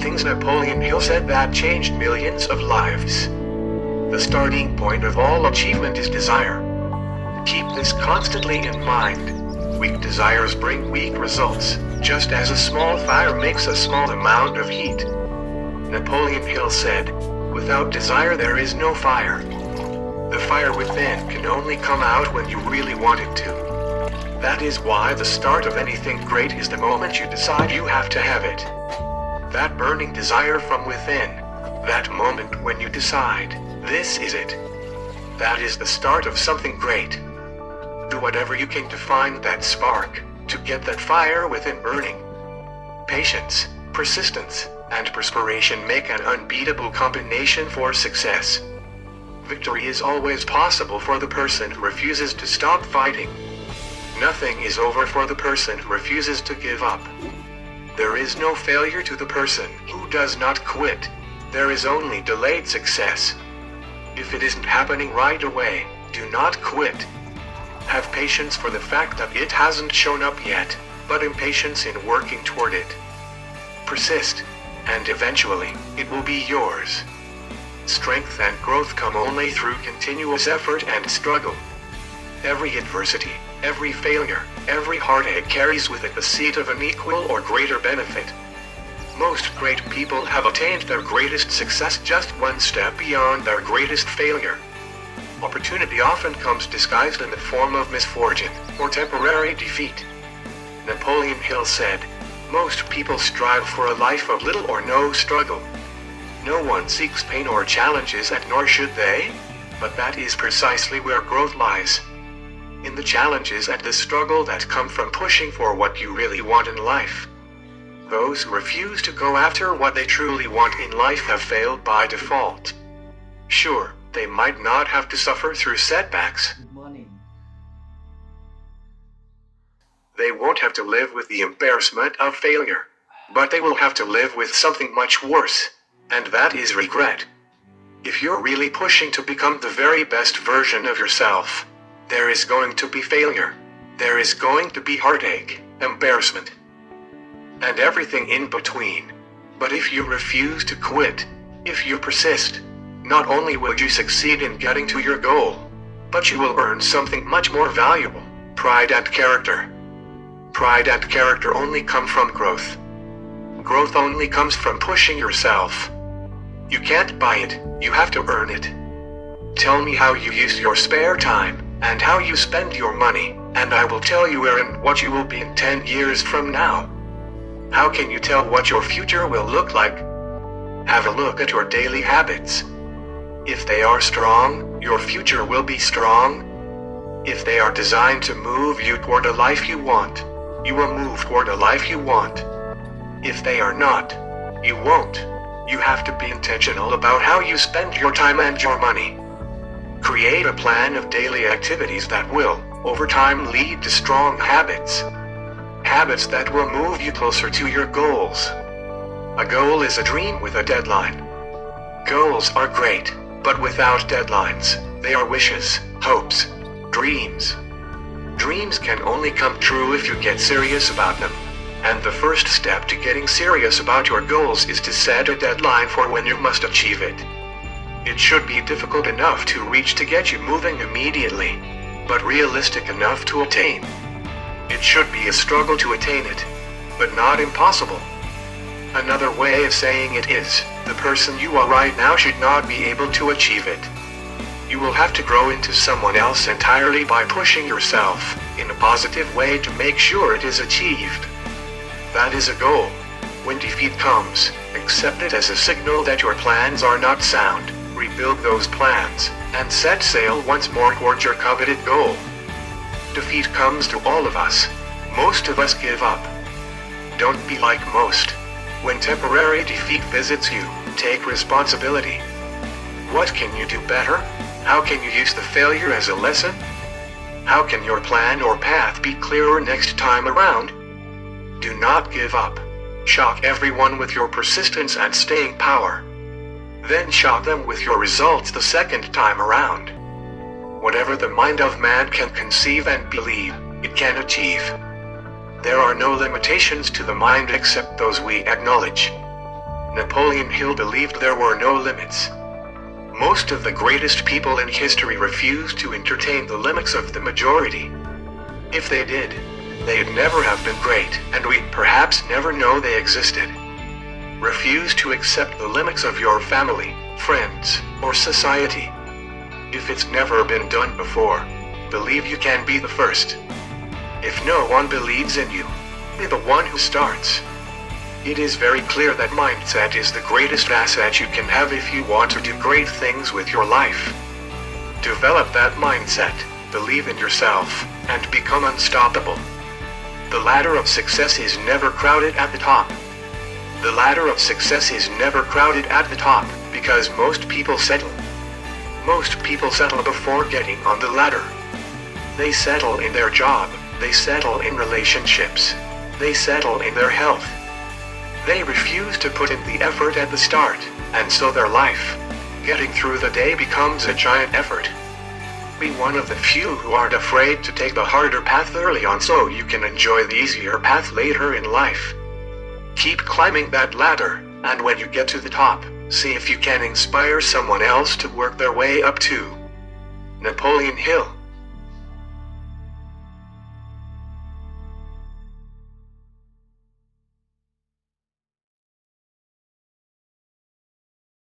things Napoleon Hill said that changed millions of lives. The starting point of all achievement is desire. Keep this constantly in mind. Weak desires bring weak results, just as a small fire makes a small amount of heat. Napoleon Hill said, "Without desire there is no fire. The fire within can only come out when you really want it to." That is why the start of anything great is the moment you decide you have to have it. That burning desire from within, that moment when you decide, this is it. That is the start of something great. Do whatever you can to find that spark, to get that fire within burning. Patience, persistence, and perspiration make an unbeatable combination for success. Victory is always possible for the person who refuses to stop fighting. Nothing is over for the person who refuses to give up. There is no failure to the person who does not quit. There is only delayed success. If it isn't happening right away, do not quit. Have patience for the fact that it hasn't shown up yet, but impatience in working toward it. Persist, and eventually, it will be yours. Strength and growth come only through continuous effort and struggle. Every adversity, every failure, every heartache carries with it the seed of an equal or greater benefit. Most great people have attained their greatest success just one step beyond their greatest failure. Opportunity often comes disguised in the form of misfortune or temporary defeat. Napoleon Hill said, "Most people strive for a life of little or no struggle. No one seeks pain or challenges, and nor should they, but that is precisely where growth lies. In the challenges and the struggle that come from pushing for what you really want in life. Those who refuse to go after what they truly want in life have failed by default. Sure, they might not have to suffer through setbacks. They won't have to live with the embarrassment of failure, but they will have to live with something much worse, and that is regret. If you're really pushing to become the very best version of yourself, there is going to be failure. There is going to be heartache, embarrassment, and everything in between. But if you refuse to quit, if you persist, not only will you succeed in getting to your goal, but you will earn something much more valuable, pride and character. Pride and character only come from growth. Growth only comes from pushing yourself. You can't buy it, you have to earn it. Tell me how you use your spare time, and how you spend your money, and I will tell you where and what you will be in 10 years from now. How can you tell what your future will look like? Have a look at your daily habits. If they are strong, your future will be strong. If they are designed to move you toward a life you want, you will move toward a life you want. If they are not, you won't. You have to be intentional about how you spend your time and your money. Create a plan of daily activities that will, over time, lead to strong habits. Habits that will move you closer to your goals. A goal is a dream with a deadline. Goals are great, but without deadlines, they are wishes, hopes, dreams. Dreams can only come true if you get serious about them. And the first step to getting serious about your goals is to set a deadline for when you must achieve it. It should be difficult enough to reach to get you moving immediately, but realistic enough to attain. It should be a struggle to attain it, but not impossible. Another way of saying it is, the person you are right now should not be able to achieve it. You will have to grow into someone else entirely by pushing yourself, in a positive way, to make sure it is achieved. That is a goal. When defeat comes, accept it as a signal that your plans are not sound. Rebuild those plans, and set sail once more towards your coveted goal. Defeat comes to all of us. Most of us give up. Don't be like most. When temporary defeat visits you, take responsibility. What can you do better? How can you use the failure as a lesson? How can your plan or path be clearer next time around? Do not give up. Shock everyone with your persistence and staying power. Then shock them with your results the second time around. Whatever the mind of man can conceive and believe, it can achieve. There are no limitations to the mind except those we acknowledge. Napoleon Hill believed there were no limits. Most of the greatest people in history refused to entertain the limits of the majority. If they did, they'd never have been great, and we'd perhaps never know they existed. Refuse to accept the limits of your family, friends, or society. If it's never been done before, believe you can be the first. If no one believes in you, be the one who starts. It is very clear that mindset is the greatest asset you can have if you want to do great things with your life. Develop that mindset, believe in yourself, and become unstoppable. The ladder of success is never crowded at the top. The ladder of success is never crowded at the top, because most people settle. Most people settle before getting on the ladder. They settle in their job, they settle in relationships, they settle in their health. They refuse to put in the effort at the start, and so their life, getting through the day, becomes a giant effort. Be one of the few who aren't afraid to take the harder path early on so you can enjoy the easier path later in life. Keep climbing that ladder, and when you get to the top, see if you can inspire someone else to work their way up too. Napoleon Hill.